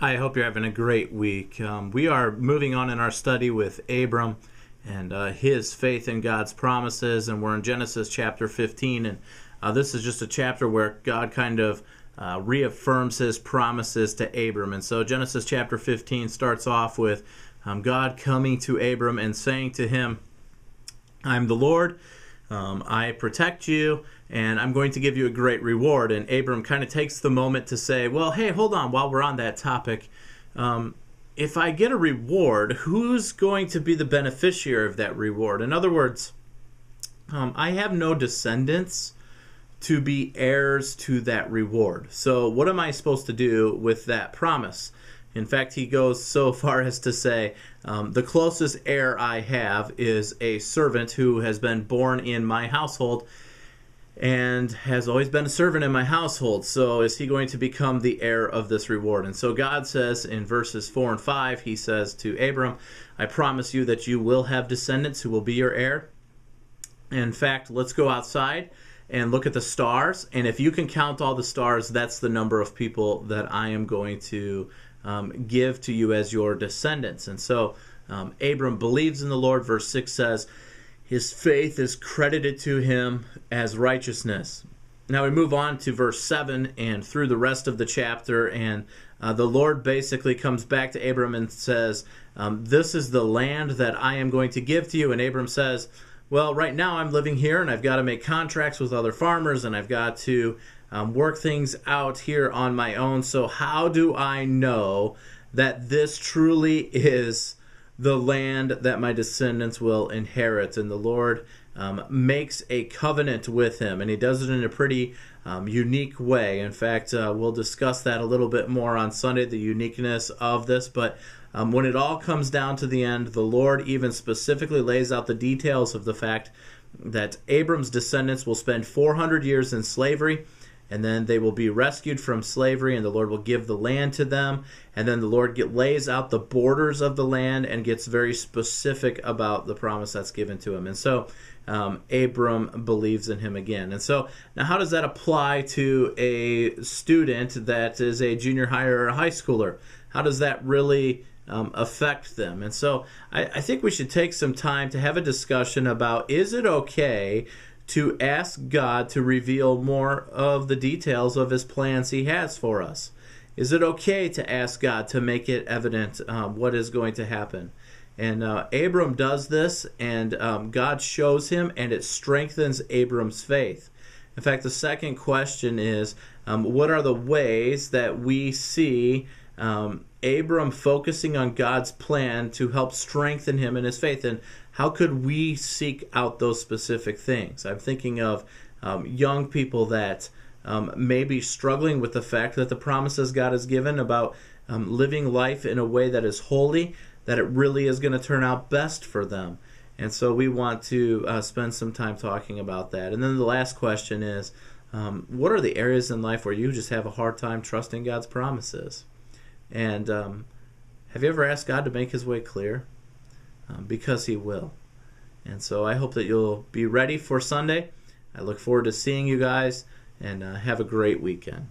Hi, I hope you're having a great week. We are moving on in our study with Abram and his faith in God's promises, and we're in Genesis chapter 15, and this is just a chapter where God kind of reaffirms his promises to Abram. And so Genesis chapter 15 starts off with God coming to Abram and saying to him, I'm the Lord, I protect you, and I'm going to give you a great reward. And Abram kind of takes the moment to say, well, hey, hold on, while we're on that topic, if I get a reward, who's going to be the beneficiary of that reward? In other words, I have no descendants to be heirs to that reward. So what am I supposed to do with that promise? In fact, he goes so far as to say, the closest heir I have is a servant who has been born in my household and has always been a servant in my household. So is he going to become the heir of this reward? And so God says in verses 4 and 5, he says to Abram, I promise you that you will have descendants who will be your heir. In fact, let's go outside and look at the stars. And if you can count all the stars, that's the number of people that I am going to give to you as your descendants. And so Abram believes in the Lord. Verse 6 says, his faith is credited to him as righteousness. Now we move on to verse 7 and through the rest of the chapter, and the Lord basically comes back to Abram and says, this is the land that I am going to give to you. And Abram says, well, right now I'm living here and I've got to make contracts with other farmers and I've got to work things out here on my own. So how do I know that this truly is the land that my descendants will inherit? And the Lord makes a covenant with him, and he does it in a pretty unique way. In fact, we'll discuss that a little bit more on Sunday, the uniqueness of this. But when it all comes down to the end, the Lord even specifically lays out the details of the fact that Abram's descendants will spend 400 years in slavery, and then they will be rescued from slavery, and the Lord will give the land to them. And then the Lord lays out the borders of the land and gets very specific about the promise that's given to him. And so Abram believes in him again. And so now how does that apply to a student that is a junior high or a high schooler? How does that really affect them? And so I think we should take some time to have a discussion about, is it okay to ask God to reveal more of the details of his plans he has for us? Is it okay to ask God to make it evident what is going to happen? And Abram does this, and God shows him, and it strengthens Abram's faith. In fact, the second question is, what are the ways that we see Abram focusing on God's plan to help strengthen him in his faith? And how could we seek out those specific things? I'm thinking of young people that may be struggling with the fact that the promises God has given about living life in a way that is holy, that it really is going to turn out best for them. And so we want to spend some time talking about that. And then the last question is, what are the areas in life where you just have a hard time trusting God's promises? And have you ever asked God to make his way clear? Because he will. And so I hope that you'll be ready for Sunday. I look forward to seeing you guys, and have a great weekend.